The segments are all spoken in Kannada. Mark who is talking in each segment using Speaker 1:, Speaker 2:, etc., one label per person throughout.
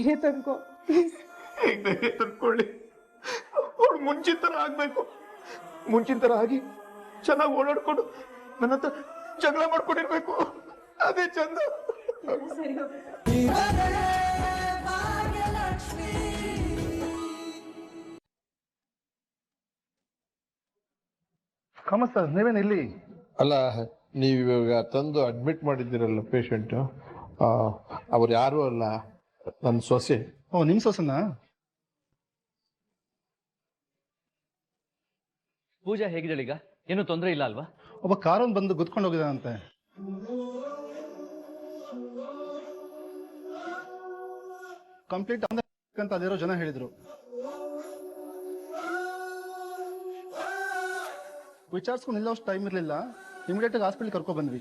Speaker 1: ಧೈರ್ಯ ತಂದ್ಕೋ ಪ್ಲೀಸ್.
Speaker 2: ಹೇಗೆ ಧೈರ್ಯ ತಂದ್ಕೊಳ್ಳಿ? ಅವಳು ಮುಂಚಿನ ಥರ ಆಗಬೇಕು. ಮುಂಚಿನ ಥರ ಆಗಿ ಚೆನ್ನಾಗಿ ಓಡಾಡ್ಕೊಂಡು ನನ್ನ ಹತ್ರ ಜಗಳ ಮಾಡ್ಕೊಂಡಿರ್ಬೇಕು. ಅದೇ ಚಂದ.
Speaker 1: ಸರಿ
Speaker 3: ಕಮ ಸರ್, ನೀವೇನು ಇಲ್ಲಿ?
Speaker 4: ಅಲ್ಲ, ನೀವು ಇವಾಗ ತಂದು ಅಡ್ಮಿಟ್ ಮಾಡಿದ್ದೀರಲ್ಲ ಪೇಷಂಟು, ಅವ್ರು ಯಾರೂ ಅಲ್ಲ, ನನ್ನ ಸೊಸೆ.
Speaker 3: ಓ, ನಿಮ್ಮ ಸೊಸೆನಾ?
Speaker 5: ಪೂಜಾ ಹೇಗಿದ್ದಾಳೆ ಈಗ? ಏನು ತೊಂದರೆ ಇಲ್ಲ ಅಲ್ವಾ?
Speaker 3: ಒಬ್ಬ ಕಾರನ್ನು ಬಂದು ಗುದ್ಕೊಂಡು ಹೋಗಿದ್ದಾನಂತೆ. ಕಂಪ್ಲೀಟ್ ಅಂತ ಅದಿರೋ ಜನ ಹೇಳಿದ್ರು. ವಿಚಾರಿಸ್ಕೊಂಡು ನಿಲ್ಲೋಷ್ಟು ಟೈಮ್ ಇರಲಿಲ್ಲ. ಇಮಿಡಿಯೇಟ್ ಆಗಿ ಹಾಸ್ಪಿಟಲ್ ಕರ್ಕೊ ಬಂದ್ವಿ.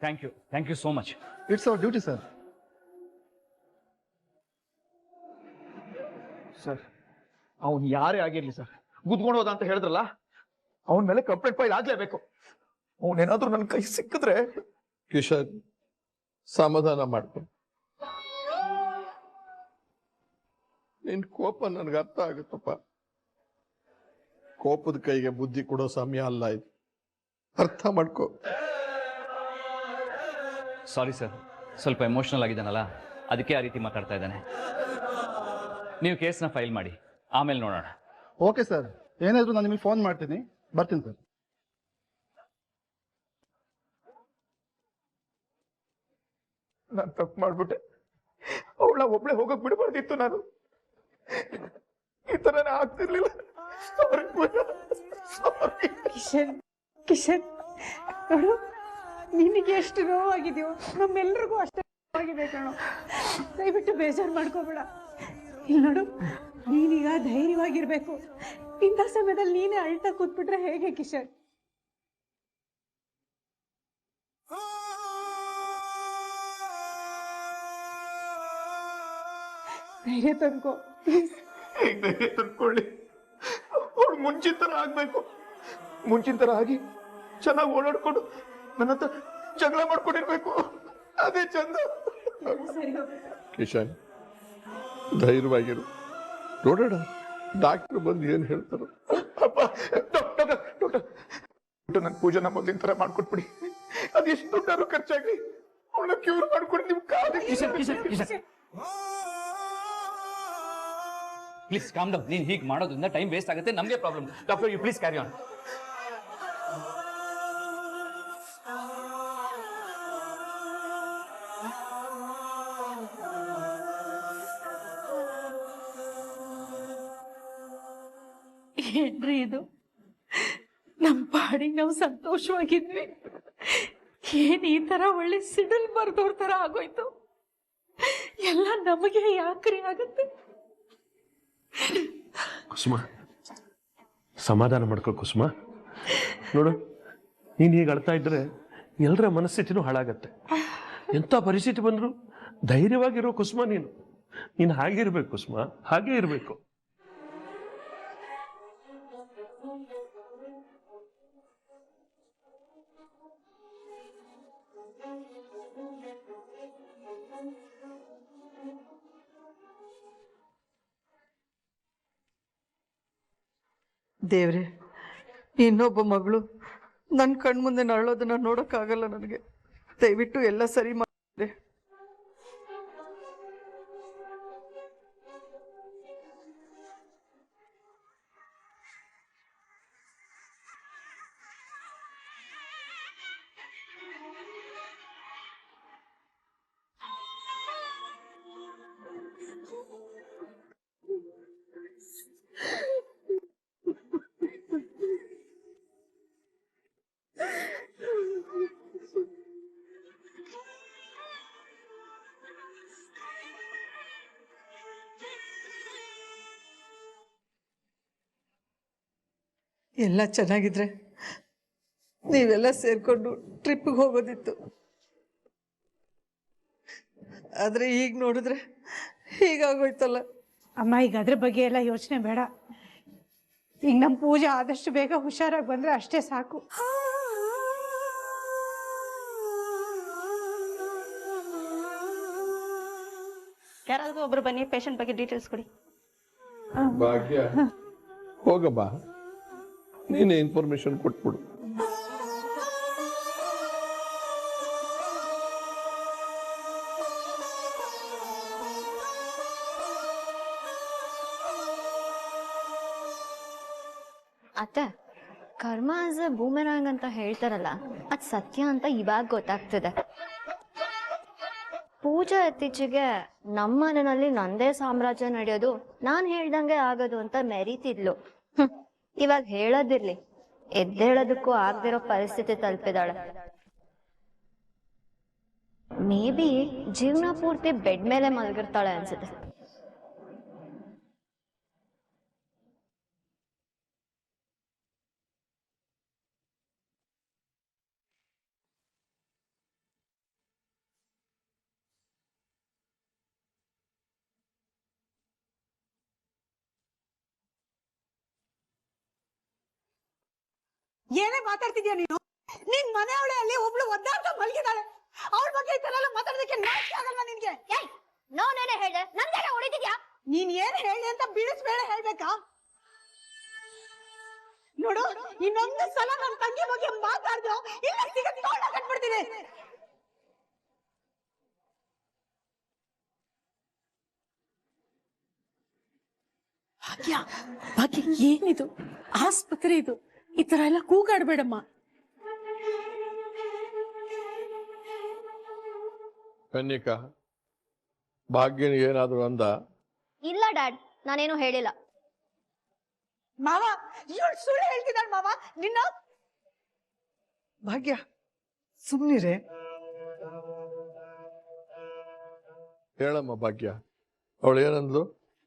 Speaker 5: Thank you so much.
Speaker 3: It's our duty sir.
Speaker 2: Sir, ಅವನು ಯಾರೇ ಆಗಿರ್ಲಿ ಸರ್, ಗುದ್ಕೊಂಡು ಹೋದ ಅಂತ ಹೇಳಿದ್ರಲ್ಲ, ಅವನ ಮೇಲೆ ಕಂಪ್ಲೇಂಟ್ ಫೈಲ್ ಆಗ್ಲೇಬೇಕು. ಅವನೇನಾದ್ರೂ ನನ್ನ ಕೈ ಸಿಕ್ಕಿದ್ರೆ.
Speaker 4: ಕಿಶನ್, ಸಮಾಧಾನ ಮಾಡ್ಕೊಂಡು, ನಿನ್ ಕೋಪ ನನ್ಗೆ ಅರ್ಥ ಆಗುತ್ತಪ್ಪ. ಕೋಪದ ಕೈಗೆ ಬುದ್ಧಿ ಕೊಡೋ ಸಮಯ ಅಲ್ಲ ಇದು, ಅರ್ಥ ಮಾಡ್ಕೋ.
Speaker 5: ಸಾರಿ ಸರ್, ಸ್ವಲ್ಪ ಎಮೋಷನಲ್ ಆಗಿದ್ದಾನಲ್ಲ, ಅದಕ್ಕೆ ಆ ರೀತಿ ಮಾತಾಡ್ತಾ ಇದ್ದಾನೆ. ನೀವು ಕೇಸ್ನ ಫೈಲ್ ಮಾಡಿ, ಆಮೇಲೆ ನೋಡೋಣ.
Speaker 3: ಓಕೆ ಸರ್, ಏನಾದರೂ ನಾನು ನಿಮಗೆ ಫೋನ್ ಮಾಡ್ತೀನಿ. ಬರ್ತೀನಿ ಸರ್.
Speaker 2: ನಾನು ತಪ್ಪು ಮಾಡ್ಬಿಟ್ಟೆ. ಅವಳ ಒಬ್ಳೆ ಹೋಗಕ್ ಬಿಡಬಾರ್ದಿತ್ತು. ನಾನು ಈ ತರನೇ ಆಗ್ತಿರ್ಲಿಲ್ಲ. ಸಾರಿ ಪೂಜಾ, ಸಾರಿ.
Speaker 1: ಕಿಶನ್ ನೋಡು, ನಿನಗೆ ಎಷ್ಟು ನೋವಾಗಿದೆಯೋ ನಮ್ಮೆಲ್ರಿಗೂ ಅಷ್ಟೇ ನೋವಾಗಿದೆ ಕಣೋ. ದಯವಿಟ್ಟು ಬೇಜಾರು ಮಾಡ್ಕೋಬೇಡ. ಇಲ್ಲಿ ನೋಡು, ನೀನೀಗ ಧೈರ್ಯವಾಗಿರ್ಬೇಕು. ಇಂಥ ಸಮಯದಲ್ಲಿ ನೀನೇ ಅಳ್ತಾ ಕೂತ್ಬಿಟ್ರೆ ಹೇಗೆ ಕಿಶನ್? ಧೈರ್ಯ ತಂದ್ಕೋ ಪ್ಲೀಸ್.
Speaker 2: ಹೇಗೆ ಧೈರ್ಯ ತಂದ್ಕೊಳ್ಳಿ? ಅವಳು ಮುಂಚಿನ ಥರ ಆಗಬೇಕು. ಮುಂಚಿನ ಥರ ಆಗಿ ಚೆನ್ನಾಗಿ ಓಡಾಡ್ಕೊಂಡು ನನ್ನ ಹತ್ರ ಜಗಳ ಮಾಡ್ಕೊಂಡಿರ್ಬೇಕು. ಅದೇ ಚಂದ.
Speaker 4: ಕಿಶನ್, ಧೈರ್ಯವಾಗಿರು, ನೋಡೋಣ ಡಾಕ್ಟರ್ ಬಂದು ಏನು ಹೇಳ್ತಾರೋ.
Speaker 2: ಅಪ್ಪ, ಡಾಕ್ಟರ್ ನನ್ನ ಪೂಜೆನ ಮೊದಲಿನ ಥರ ಮಾಡ್ಕೊಟ್ಬಿಡಿ. ಅದೆಷ್ಟು ದುಡ್ಡಾರು ಖರ್ಚಾಗ್ಲಿ, ಅವಳನ್ನ ಕ್ಯೂರ್ ಮಾಡ್ಕೊಂಡು ನಿಮ್ ಕಾಲಿಗೆ.
Speaker 5: Please calm down. ನೀನು ಹೀಗೆ ಮಾಡೋದ್ರಿಂದ ಟೈಮ್ ವೇಸ್ಟ್ ಆಗುತ್ತೆ, ನಮಗೆ problem. Doctor, you please carry on.
Speaker 1: ಏನ್ರಿ ಇದು? ನಮ್ಮ ಪಾಡಿಗೆ ನಾವು ಸಂತೋಷವಾಗಿದ್ವಿ, ಏನ್ ಈ ತರ ಒಳ್ಳೆ ಸಿಡಲ್ ಬರ್ದೋರ್ ತರ ಆಗೋಯ್ತು. ಎಲ್ಲ ನಮಗೆ ಯಾಕ್ರಿ ಆಗುತ್ತೆ?
Speaker 6: ಕುಸುಮ, ಸಮಾಧಾನ ಮಾಡ್ಕೋ ಕುಸುಮ. ನೋಡು, ನೀನು ಹೀಗೆ ಅಳ್ತಾ ಇದ್ರೆ ಎಲ್ಲರ ಮನಸ್ಥಿತಿನೂ ಹಾಳಾಗತ್ತೆ. ಎಂಥ ಪರಿಸ್ಥಿತಿ ಬಂದ್ರು ಧೈರ್ಯವಾಗಿರೋ ಕುಸುಮ. ನೀನು ಹಾಗೆ ಇರ್ಬೇಕು ಕುಸುಮ, ಹಾಗೆ ಇರಬೇಕು.
Speaker 7: ದೇವ್ರೆ, ಇನ್ನೊಬ್ಬ ಮಗಳು ನನ್ನ ಕಣ್ಮುಂದೆ ನರಳೋದನ್ನ ನೋಡೋಕ್ಕಾಗಲ್ಲ ನನಗೆ. ದಯವಿಟ್ಟು ಎಲ್ಲ ಸರಿ ಮಾಡಿದೆ. ಎಲ್ಲ ಚೆನ್ನಾಗಿದ್ರೆ ನೀವೆಲ್ಲ ಸೇರ್ಕೊಂಡು ಟ್ರಿಪ್ಪಿಗೆ ಹೋಗೋದಿತ್ತು. ಆದರೆ ಈಗ ನೋಡಿದ್ರೆ ಹೀಗಾಗೋಯ್ತಲ್ಲ.
Speaker 1: ಅಮ್ಮ, ಈಗ ಅದ್ರ ಬಗ್ಗೆ ಎಲ್ಲ ಯೋಚನೆ ಬೇಡ. ಈಗ ನಮ್ಮ ಪೂಜೆ ಆದಷ್ಟು ಬೇಗ ಹುಷಾರಾಗಿ ಬಂದ್ರೆ ಅಷ್ಟೇ ಸಾಕು.
Speaker 8: ಯಾರಾದ್ರೂ ಒಬ್ರು ಬನ್ನಿ, ಪೇಷಂಟ್ ಬಗ್ಗೆ ಡೀಟೇಲ್ಸ್ ಕೊಡಿ.
Speaker 4: ಭಾಗ್ಯ ಹೋಗಮ್ಮ, ನೀನೇ ಇನ್ಫಾರ್ಮೇಶನ್ ಕೊಟ್ಬಿಡು.
Speaker 9: ಅತ್ತೆ, ಕರ್ಮ ಆಸ್ ಅ ಬೂಮೆರಾಂಗ್ ಅಂತ ಹೇಳ್ತಾರಲ್ಲ, ಅದು ಸತ್ಯ ಅಂತ ಇವಾಗ ಗೊತ್ತಾಗ್ತಿದೆ. ಪೂಜಾ ಇತ್ತೀಚೆಗೆ ನಮ್ಮ ಮನೆಯಲ್ಲಿ ನಂದೇ ಸಾಮ್ರಾಜ್ಯ ನಡೆಯೋದು, ನಾನು ಹೇಳ್ದಂಗೆ ಆಗೋದು ಅಂತ ಮೆರೀತಿದ್ಲು. ಇವಾಗ ಹೇಳೋದಿರ್ಲಿ, ಎದ್ದೇಳೋದಕ್ಕೂ ಆಗದಿರೋ ಪರಿಸ್ಥಿತಿ ತಲುಪಿದಾಳೆ. ಮೇ ಬಿ ಜೀವನ ಪೂರ್ತಿ ಬೆಡ್ ಮೇಲೆ ಮಲಗಿರ್ತಾಳೆ ಅನ್ಸುತ್ತೆ.
Speaker 7: ಏನೇ ಮಾತಾಡ್ತಿದ್ಯಾ ನೀನು? ನಿನ್ ಮನೆಯವಳೆ ಅಲ್ಲಿ ಒಬ್ಳು ಒದ್ದಾಡ್ತಾ ಮಲಗಿದಾಳೆ, ಅವಳ ಬಗ್ಗೆ ಈ ತರ ಎಲ್ಲ ಮಾತಾಡೋದಕ್ಕೆ ನಾಚಿಕೆ ಆಗಲ್ವಾ ನಿನ್ಗೆ?
Speaker 9: ನಾನೇನೇ ಹೇಳ್ದೆ, ನನ್ಗೆಲ್ಲ ಹೊಡಿತಿದ್ಯಾ?
Speaker 7: ನೀನ್ ಏನ್ ಹೇಳಿ ಅಂತ ಬಿಡಿಸ್ಬೇಡ ಹೇಳ್ಬೇಕಾ? ನೋಡು, ಇನ್ನೊಂದು ಸಲ ನನ್ನ ತಂಗಿ ಬಗ್ಗೆ ಮಾತಾಡ್ದು ಇಲ್ಲ ಕಟ್ಬಿಡ್ತೀನಿ.
Speaker 1: ಭಾಗ್ಯ, ಭಾಗ್ಯ ಏನಿದು? ಆಸ್ಪತ್ರೆ ಇದು, ಈ ತರ ಎಲ್ಲ ಕೂಗಾಡ್ಬೇಡಮ್ಮ.
Speaker 4: ಕನ್ನಿಕಾ, ಭಾಗ್ಯನ ಏನಾದ್ರು ಅಂದ?
Speaker 9: ಇಲ್ಲ ಡ್ಯಾಡ್, ನಾನೇನು ಹೇಳಿಲ್ಲ.
Speaker 7: ಮಾವ, ಇವಳು ಸುಳ್ಳು ಹೇಳ್ತಿದ್ದಾಳ ಮಾವ. ನಿನ್ನ ಭಾಗ್ಯ ಸುಮ್ನಿರೆ.
Speaker 4: ಹೇಳಮ್ಮ ಭಾಗ್ಯ, ಅವಳು ಏನಂದ್ಲು?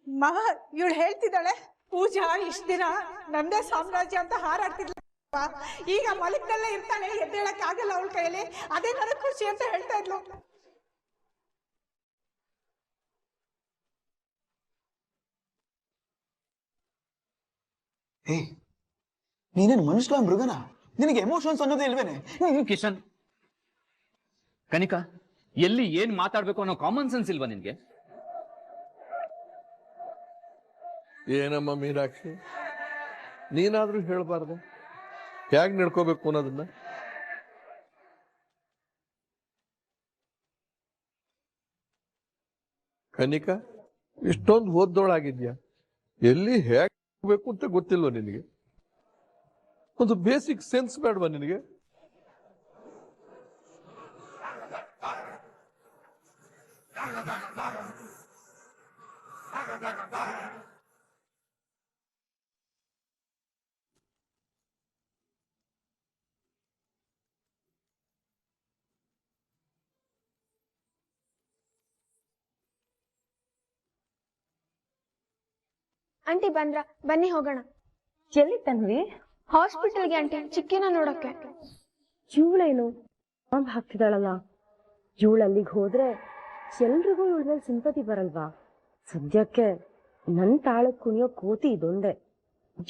Speaker 7: ಮಾವ, ಇವಳು ಹೇಳ್ತಿದ್ದಾಳೆ ಪೂಜಾ ಇಷ್ಟ ದಿನ ನಂದೇ ಸಾಮ್ರಾಜ್ಯ ಅಂತ ಹಾರಾಡ್ತಿದ್ಲ, ಈಗ ಮಲಗ್ನಲ್ಲೇ ಇರ್ತಾಳೆ, ಎದ್ದೇಳಕ್ ಆಗಲ್ಲ ಅವಳ ಕೈಯಲ್ಲಿ, ಅದೇ ನನಗ್ ಖುಷಿ ಅಂತ ಹೇಳ್ತಾ ಇದ್ಲು.
Speaker 2: ಏ, ನೀನೇನು ಮನುಷ್ಯ ಮೃಗನ? ನಿನಗೆ ಎಮೋಷನ್ಸ್ ಅನ್ನೋದೇ ಇಲ್ವೇನೆ?
Speaker 5: ಕಿಶನ್, ಕನಿಕಾ, ಎಲ್ಲಿ ಏನ್ ಮಾತಾಡ್ಬೇಕು ಅನ್ನೋ ಕಾಮನ್ ಸೆನ್ಸ್ ಇಲ್ವಾ ನಿನ್ಗೆ?
Speaker 4: ಏನಮ್ಮ ಮೀನಾಕ್ಷಿ, ನೀನಾದ್ರೂ ಹೇಳ್ಬಾರ್ದು ಹೇಗ್ ನಡ್ಕೋಬೇಕು ಅನ್ನೋದನ್ನ? ಕನಿಕಾ, ಇಷ್ಟೊಂದು ಓದ್ದೋಳಾಗಿದ್ಯಾ, ಎಲ್ಲಿ ಹೇಗ್ ಬೇಕು ಅಂತ ಗೊತ್ತಿಲ್ವ ನಿನಗೆ? ಒಂದು ಬೇಸಿಕ್ ಸೆನ್ಸ್ ಬೇಡವಾ ನಿನಗೆ?
Speaker 10: ಆಂಟಿ ಬಂದ್ರ, ಬನ್ನಿ ಹೋಗೋಣ.
Speaker 8: ಎಲ್ಲಿ ತನ್ವಿ?
Speaker 10: ಹಾಸ್ಪಿಟಲ್ಗೆ ಆಂಟಿ, ಚಿಕ್ಕಿನ ನೋಡಕ್ಕೆ.
Speaker 8: ಇವಳೇನು ಬಾಂಬ್ ಹಾಕ್ತಿದ್ದಾಳಲ್ಲ, ಇವಳು ಅಲ್ಲಿಗೆ ಹೋದ್ರೆ ಎಲ್ರಿಗೂ ಇವಳ ಮೇಲೆ ಸಿಂಪತಿ ಬರಲ್ವಾ? ಸದ್ಯಕ್ಕೆ ನನ್ ತಾಳಕ್ ಕುಣಿಯೋ ಕೋತಿ ಇದೊಂದೇ.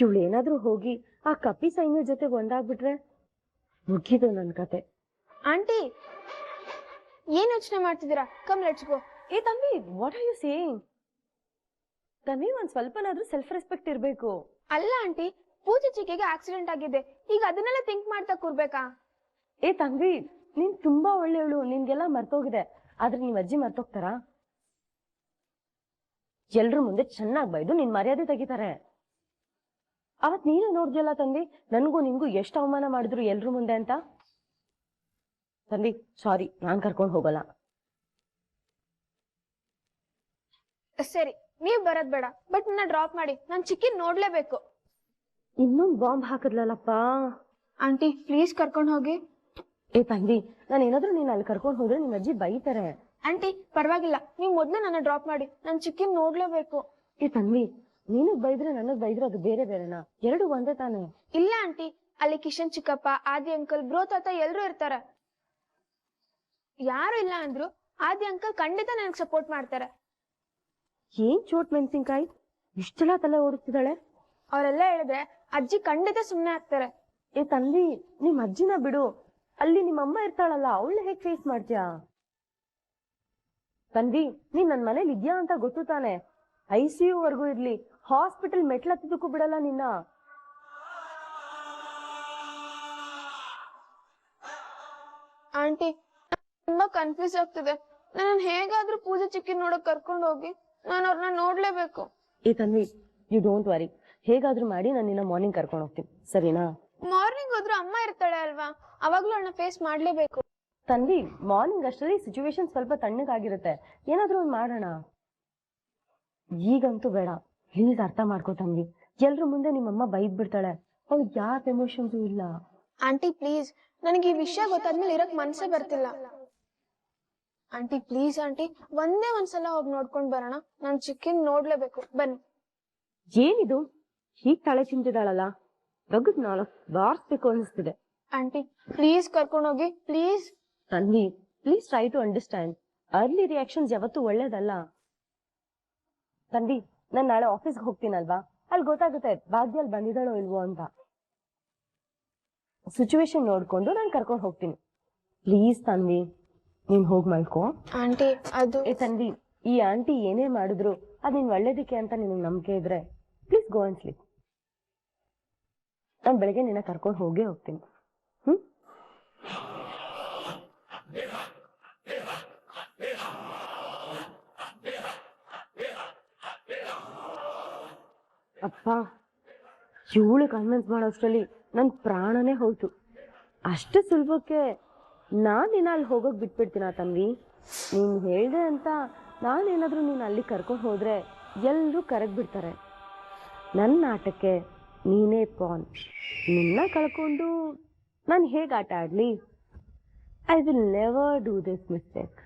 Speaker 8: ಇವಳು ಏನಾದ್ರೂ ಹೋಗಿ ಆ ಕಪಿ ಸೈನ್ಯ ಜೊತೆಗೆ ಒಂದಾಗ್ಬಿಟ್ರೆ ಮುಗಿದು ನನ್ ಕತೆ.
Speaker 10: ಆಂಟಿ, ಏನ್ ಯೋಚನೆ ಮಾಡ್ತಿದ್ದೀರಾ? Come let's go.
Speaker 8: ಏ ತಂಬಿ, what are you saying? Tanvi, ಒಂದ್ ಸ್ವಲ್ಪನಾದ್ರೂ ಸೆಲ್ಫ್ ರೆಸ್ಪೆಕ್ಟ್ ಇರ್ಬೇಕು.
Speaker 10: ಅಲ್ಲ ಆಂಟಿ, ಪೂಜೆ ಚಿಕ್ಕಿಗೆ ಆಕ್ಸಿಡೆಂಟ್ ಆಗಿದೆ, ಈಗ ಅದನ್ನೆಲ್ಲ ಥಿಂಕ್ ಮಾಡ್ತಾ ಕೂರ್ಬೇಕಾ?
Speaker 8: ಏ ತಂವಿ, ನೀನ್ ತುಂಬಾ ಒಳ್ಳೆಯವಳು, ನಿನ್ಗೆಲ್ಲ ಮರ್ತೋಗಿದೆ. ಆದ್ರೆ ನೀವ್ ಅಜ್ಜಿ ಮರ್ತೋಗ್ತಾರಾ? ಎಲ್ರ ಮುಂದೆ ಚೆನ್ನಾಗ್ ಬೈದು ನಿನ್ ಮರ್ಯಾದೆ ತೆಗಿತಾರೆ. ಅವತ್ ನೀನು ನೋಡ್ದಿಯಲ್ಲ ತಂವಿ, ನನ್ಗೂ ನಿನ್ಗೂ ಎಷ್ಟು ಅವಮಾನ ಮಾಡಿದ್ರು ಎಲ್ರ ಮುಂದೆ ಅಂತ. ತಂವಿ, ಸಾರಿ, ನಾನ್ ಕರ್ಕೊಂಡ್ ಹೋಗಲ್ಲ.
Speaker 10: ಸರಿ, ನೀವ್ ಬರೋದ್ ಬೇಡ, ಬಟ್ ನನ್ನ ಡ್ರಾಪ್ ಮಾಡಿ, ನಾನ್ ಚಿಕ್ಕಿನ್ ನೋಡ್ಲೇಬೇಕು.
Speaker 8: ಇನ್ನೊಂದ್ ಬಾಂಬ್ ಹಾಕದ್ಲಲ್ಲಪ್ಪ.
Speaker 10: ಆಂಟಿ ಪ್ಲೀಸ್ ಕರ್ಕೊಂಡ್ ಹೋಗಿ.
Speaker 8: ಏ ತಂವಿ, ನಾನು ಏನಾದ್ರೂ ನೀನ್ ಅಲ್ಲಿ ಕರ್ಕೊಂಡ್ ಹೋದ್ರೆ ನಿಮ್ ಅಜ್ಜಿ ಬೈತಾರೆ.
Speaker 10: ಆಂಟಿ ಪರವಾಗಿಲ್ಲ, ನೀವ್ ಮೊದ್ಲು ನನ್ನ ಡ್ರಾಪ್ ಮಾಡಿ, ನಾನ್ ಚಿಕ್ಕಿನ್ ನೋಡ್ಲೇಬೇಕು.
Speaker 8: ಏ ತನ್ವಿ, ನೀನಗ್ ಬೈದ್ರೆ ನನಗ್ ಬೈದ್ರೆ ಅದು ಬೇರೆ ಬೇರೆನಾ? ಎರಡು ಒಂದೇ ತಾನೆ?
Speaker 10: ಇಲ್ಲ ಆಂಟಿ, ಅಲ್ಲಿ ಕಿಶನ್ ಚಿಕ್ಕಪ್ಪ, ಆದಿ ಅಂಕಲ್, ಬ್ರೋ ತಾತ ಎಲ್ರು ಇರ್ತಾರೆ. ಯಾರು ಇಲ್ಲ ಅಂದ್ರು ಆದಿ ಅಂಕಲ್ ಖಂಡಿತ ನನಗ್ ಸಪೋರ್ಟ್ ಮಾಡ್ತಾರೆ.
Speaker 8: ಏನ್ ಚೋಟ್ ಮೆಣಸಿನ್ಕಾಯಿ ಇಷ್ಟೆಲ್ಲ ತಲೆ ಓಡಿಸ್ತಿದ್ದಾಳೆ?
Speaker 10: ಅವರೆಲ್ಲ ಹೇಳಿದ್ರೆ ಅಜ್ಜಿ ಖಂಡಿತ ಸುಮ್ನೆ ಆಗ್ತಾರೆ.
Speaker 8: ಏ ತಂದಿ, ನಿಮ್ ಅಜ್ಜಿನ ಬಿಡು, ಅಲ್ಲಿ ನಿಮ್ಮಮ್ಮ ಇರ್ತಾಳಲ್ಲ, ಅವಳ ಹೇಗ್ ಫೇಸ್ ಮಾಡ್ತೀಯಾ? ತನ್ವಿ ನೀನ್ ನನ್ ಮನೇಲಿ ಇದ್ಯಾ ಅಂತ ಗೊತ್ತು ತಾನೆ. ICU ವರ್ಗೂ ಇರ್ಲಿ, ಹಾಸ್ಪಿಟಲ್ ಮೆಟ್ಲತ್ತದಕ್ಕೂ ಬಿಡಲ್ಲ ನಿನ್ನ.
Speaker 10: ಆಂಟಿ ತುಂಬಾ ಕನ್ಫ್ಯೂಸ್ ಆಗ್ತಿದೆ. ನನ್ನ ಹೇಗಾದ್ರೂ ಪೂಜೆ ಚಿಕ್ಕಿ ನೋಡಕ್ ಕರ್ಕೊಂಡು ಹೋಗಿ, ನಾನು ಅವ್ರನ್ನ ನೋಡ್ಲೇಬೇಕು.
Speaker 8: ಏ ತನ್ವಿ, ಯು ಡೋಂಟ್ ವರಿ, ಹೇಗಾದ್ರೂ ಮಾಡಿ ನಾನು ನಿನ್ನ ಮಾರ್ನಿಂಗ್ ಕರ್ಕೊಂಡು ಹೋಗ್ತೀನಿ, ಸರಿನಾ?
Speaker 10: ಮಾರ್ನಿಂಗ್ ಹೋದ್ರೂ ಅಮ್ಮ ಇರ್ತಾಳೆ ಅಲ್ವಾ, ಅವಾಗ್ಲೂ ಅವಳನ್ನ ಫೇಸ್ ಮಾಡ್ಲೇಬೇಕು.
Speaker 8: ತನ್ವಿ, ಮಾರ್ನಿಂಗ್ ಅಷ್ಟರಲ್ಲಿ ಸಿಚುವೇಶನ್ ಸ್ವಲ್ಪ ತಣ್ಣಗಾಗಿರುತ್ತೆ, ಏನಾದ್ರೂ ಒಂದು ಮಾಡೋಣ. ಈಗಂತೂ ಬೇಡ, ಪ್ಲೀಸ್ ಅರ್ಥ ಮಾಡ್ಕೋ ತನ್ವಿ. ಎಲ್ರ ಮುಂದೆ ನಿಮ್ಮಮ್ಮ ಬೈದ್ ಬಿಡ್ತಾಳೆ, ಅವ್ಳಿಗೆ ಯಾವ ಎಮೋಷನ್ಸು ಇಲ್ಲ.
Speaker 10: ಆಂಟಿ ಪ್ಲೀಸ್, ನನಗೆ ಈ ವಿಷಯ ಗೊತ್ತಾದ್ಮೇಲೆ ಇರಕ್ ಮನ್ಸೇ ಬರ್ತಿಲ್ಲ. ಆಂಟಿ ಪ್ಲೀಸ್ ಆಂಟಿ, ಒಂದೇ ಒಂದ್ಸಲ ಹೋಗಿ ನೋಡ್ಕೊಂಡ್ ಬರೋಣ. ನಾನ್ ಚಿಕ್ಕಿನ್ ನೋಡ್ಲೇಬೇಕು, ಬನ್ನಿ.
Speaker 8: ಏನಿದು ಹೀಗ್ ತಲೆ ಚಿಂತಿದಾಳಲ್ಲ, ರಗದ್ 4 ಬಾರ್ಸ್ಬೇಕು ಅನಿಸ್ತಿದೆ.
Speaker 10: ಆಂಟಿ ಪ್ಲೀಸ್ ಕರ್ಕೊಂಡೋಗಿ, please.
Speaker 8: Tanvi, please try to understand. Early reactions ಯಾವತ್ತೂ ಒಳ್ಳೇದಲ್ಲ. ತನ್ವಿ, ನಾನ್ ನಾಳೆ ಆಫೀಸ್ಗೆ ಹೋಗ್ತೀನಲ್ವಾ, ಅಲ್ಲಿ ಗೊತ್ತಾಗುತ್ತೆ ಭಾಗ್ಯ ಅಲ್ಲಿ ಬಂದಿದ್ದಾಳೋ ಇಲ್ವೋ ಅಂತ. ಸಿಚುವೇಶನ್ ನೋಡ್ಕೊಂಡು ನಾನು ಕರ್ಕೊಂಡು ಹೋಗ್ತೀನಿ. ಪ್ಲೀಸ್ ತನ್ವಿ, ನೀನ್ ಹೋಗ್ ಮಲ್ಕೋ.
Speaker 10: ಆಂಟಿ ಅದು
Speaker 8: ಏ ತನ್ವಿ, ಈ ಆಂಟಿ ಏನೇ ಮಾಡಿದ್ರು ಅದ್ ನಿನ್ ಒಳ್ಳೇದಕ್ಕೆ ಅಂತ ನಿನಗೆ ನಂಬಿಕೆ ಇದ್ರೆ ಪ್ಲೀಸ್ ಗೋ ಅಂಡ್ ಸ್ಲೀಪ್. ನಾನು ಬೆಳಗ್ಗೆ ನಿನ್ನ ಕರ್ಕೊಂಡು ಹೋಗೇ ಹೋಗ್ತೀನಿ. ಅಪ್ಪ, ಇವಳು ಕನ್ವಿನ್ಸ್ ಮಾಡೋಷ್ಟರಲ್ಲಿ ನನ್ ಪ್ರಾಣನೇ ಹೋಯ್ತು. ಅಷ್ಟು ಸುಲಭಕ್ಕೆ ನಾನು ನಿನ್ನ ಅಲ್ಲಿ ಹೋಗೋಕ್ ಬಿಟ್ಬಿಡ್ತೀನ ತನ್ವಿ? ನೀನ್ ಹೇಳ್ದೆ ಅಂತ ನಾನೇನಾದ್ರೂ ನೀನು ಅಲ್ಲಿ ಕರ್ಕೊಂಡು ಹೋದ್ರೆ ಎಲ್ಲರೂ ಕರಗ್ಬಿಡ್ತಾರೆ. ನನ್ನ ಆಟಕ್ಕೆ ನೀನೇ ಪಾನ್. ನಿನ್ನ ಕಳ್ಕೊಂಡು ನಾನು ಹೇಗೆ ಆಟ ಆಡ್ಲಿ? I will never do this mistake.